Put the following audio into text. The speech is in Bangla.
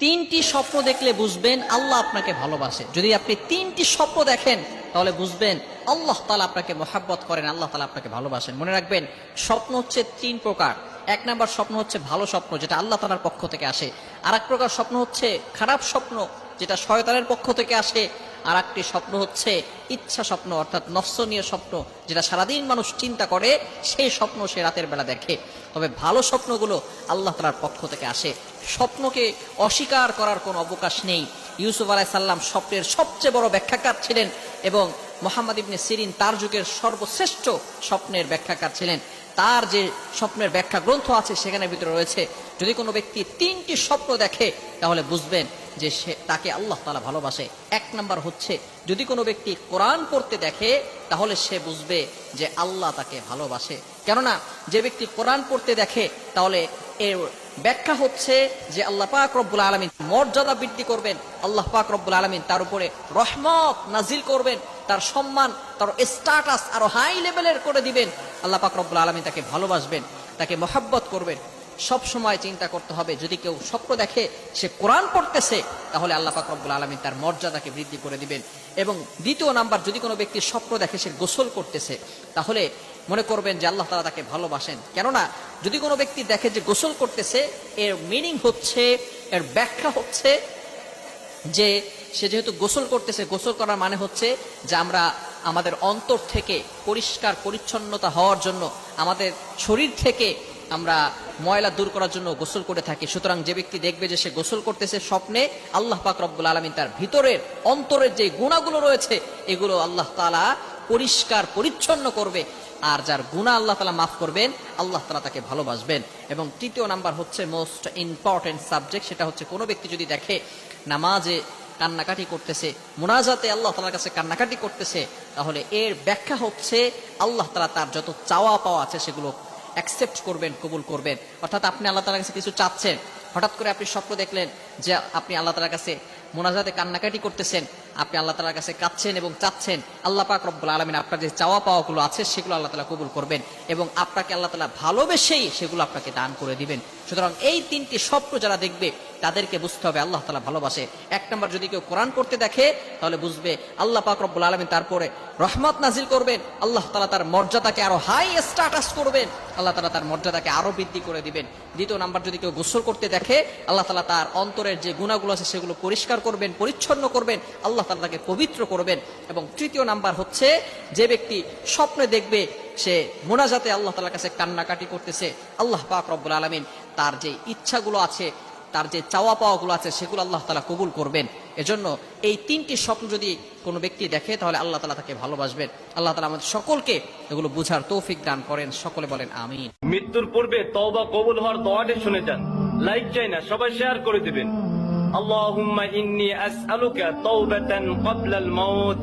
তিনটি স্বপ্ন দেখলে বুঝবেন আল্লাহ আপনাকে ভালোবাসে। যদি আপনি তিনটি স্বপ্ন দেখেন তাহলে বুঝবেন আল্লাহ তাআলা আপনাকে মহাব্বত করেন, আল্লাহ তাআলা আপনাকে ভালোবাসেন। মনে রাখবেন স্বপ্ন হচ্ছে তিন প্রকার। এক নাম্বার স্বপ্ন হচ্ছে ভালো স্বপ্ন, যেটা আল্লাহ তাআলার পক্ষ থেকে আসে। আর এক প্রকার স্বপ্ন হচ্ছে খারাপ স্বপ্ন, যেটা শয়তানের পক্ষ থেকে আসে। আর একটি স্বপ্ন হচ্ছে ইচ্ছা স্বপ্ন, অর্থাৎ নফসনীয় স্বপ্ন, যেটা সারাদিন মানুষ চিন্তা করে, সেই স্বপ্ন সে রাতের বেলা দেখে। তবে ভালো স্বপ্নগুলো আল্লাহ তাআলার পক্ষ থেকে আসে। স্বপ্নকে অস্বীকার করার কোনো অবকাশ নেই। ইউসুফ আলাইহিস সালাম স্বপ্নের সবচেয়ে বড় ব্যাখ্যাকার ছিলেন এবং মুহাম্মদ ইবনে সিরিন তার যুগের সর্বশ্রেষ্ঠ স্বপ্নের ব্যাখ্যাকার ছিলেন। তার যে স্বপ্নের ব্যাখ্যা গ্রন্থ আছে সেখানের ভিতরে রয়েছে, যদি কোনো ব্যক্তি তিনটি স্বপ্ন দেখে তাহলে বুঝবেন যে সে তাকে আল্লাহ তাআলা ভালোবাসে। এক নাম্বার হচ্ছে যদি কোনো ব্যক্তি কোরআন পড়তে দেখে তাহলে সে বুঝবে যে আল্লাহ তাকে ভালোবাসে। কেননা যে ব্যক্তি কোরআন পড়তে দেখে তাহলে এর ব্যাখ্যা হচ্ছে যে আল্লাহ পাক রব্বুল আলামিন মর্যাদা বৃদ্ধি করবেন, আল্লাহ পাক রব্বুল আলামিন তার উপরে রহমত নাজিল করবেন, তার সম্মান, তার স্ট্যাটাস আরো হাই লেভেলের করে দিবেন। আল্লাহ পাক রব্বুল আলামিন তাকে ভালোবাসবেন, তাকে মহব্বত করবেন। সব সময় চিন্তা করতে হবে যদি কেউ স্বপ্ন দেখে সে কোরআন পড়তেছে তাহলে আল্লাহ পাক রব্বুল আলামিন তার মর্যাদাকে বৃদ্ধি করে দিবেন। এবং দ্বিতীয় নাম্বার, যদি কোনো ব্যক্তি স্বপ্ন দেখে সে গোসল করতেছে তাহলে মনে করবেন যে আল্লাহ তাআলা তাকে ভালোবাসেন। কেননা যদি কোনো ব্যক্তি দেখে যে গোসল করতেছে, এর মিনিং হচ্ছে, এর ব্যাখ্যা হচ্ছে যে সে যেহেতু গোসল করতেছে, গোসল করার মানে হচ্ছে যে আমরা আমাদের অন্তর থেকে পরিষ্কার পরিচ্ছন্নতা হওয়ার জন্য, আমাদের শরীর থেকে আমরা ময়লা দূর করার জন্য গোসল করে থাকি। সুতরাং যে ব্যক্তি দেখবে যে সে গোসল করতেছে স্বপ্নে, আল্লাহ পাক রব্বুল আলামিন তার ভিতরের অন্তরের যে গুণাগুলো রয়েছে এগুলো আল্লাহ তাআলা পরিষ্কার পরিচ্ছন্ন করবে। আর যার গুনাহ আল্লাহ তাআলা মাফ করবেন, আল্লাহ তাআলা তাকে ভালোবাসবেন। এবং তৃতীয় নাম্বার হচ্ছে মোস্ট ইম্পর্টেন্ট সাবজেক্ট, সেটা হচ্ছে কোনো ব্যক্তি যদি দেখে নামাজে কান্নাকাটি করতেছে, মুনাজাতে আল্লাহ তাআলার কাছে কান্নাকাটি করতেছে, তাহলে এর ব্যাখ্যা হচ্ছে আল্লাহ তাআলা তার যত চাওয়া পাওয়া আছে সেগুলো অ্যাকসেপ্ট করবেন, কবুল করবেন। অর্থাৎ আপনি আল্লাহ তাআলার কাছে কিছু চাচ্ছেন, হঠাৎ করে আপনি স্বপ্ন দেখলেন যে আপনি আল্লাহ তাআলার কাছে মুনাজাতে কান্নাকাটি করতেছেন, আপনি আল্লাহ তাআলার কাছে কাঁদছেন এবং চাচ্ছেন, আল্লাহ পাক রব্বুল আলামিন আপনার যে চাওয়া পাওয়াগুলো আছে সেগুলো আল্লাহ তাআলা কবুল করবেন এবং আপনাকে আল্লাহ তাআলা ভালোবেসেই সেগুলো আপনাকে দান করে দিবেন। সুতরাং এই তিনটি স্বপ্ন যারা দেখবে তাদেরকে বুঝতে হবে আল্লাহ তাআলা ভালোবাসে। এক নম্বর, যদি কেউ কোরআন পড়তে দেখে তাহলে বুঝবে আল্লাহ পাক রব্বুল আলামিন তারপরে রহমত নাজিল করবেন, আল্লাহ তাআলা তার মর্যাদাকে আরো হাই স্ট্যাটাস করবেন, আল্লাহ তাআলা তার মর্যাদাকে আরো বৃদ্ধি করে দিবেন। দ্বিতীয় নাম্বার, যদি কেউ গোসল করতে দেখে আল্লাহ তাআলা তার অন্তরের যে গুনাহগুলো আছে সেগুলো পরিষ্কার করবেন, পরিচ্ছন্ন করবেন, আল্লাহ তাআলা তাকে পবিত্র করবেন। এবং তৃতীয় নাম্বার হচ্ছে যে ব্যক্তি স্বপ্নে দেখবে সে মুনাজাতে আল্লাহ তাআলার কাছে কান্নাকাটি করতেছে, আল্লাহ পাক রব্বুল আলামিন তার যে ইচ্ছাগুলো আছে, তার যে চাওয়া পাওয়াগুলো আছে সেগুলো আল্লাহ তাআলা কবুল করবেন। এজন্য এই তিনটি স্বপ্ন যদি কোনো ব্যক্তি দেখে তাহলে আল্লাহ তাআলা তাকে ভালোবাসবেন। আল্লাহ তাআলা আমাদের সকলকে এগুলো বুঝার তৌফিক দান করেন। সকলে বলেন আমিন। মৃত্যুর পূর্বে তওবা কবুল হওয়ার দোয়াটি শুনে যান। লাইক চাই না, সবাই শেয়ার করে দিবেন। আল্লাহুম্মা ইন্নী আসআলুকা তাওবাতান ক্বাবলাল মাউত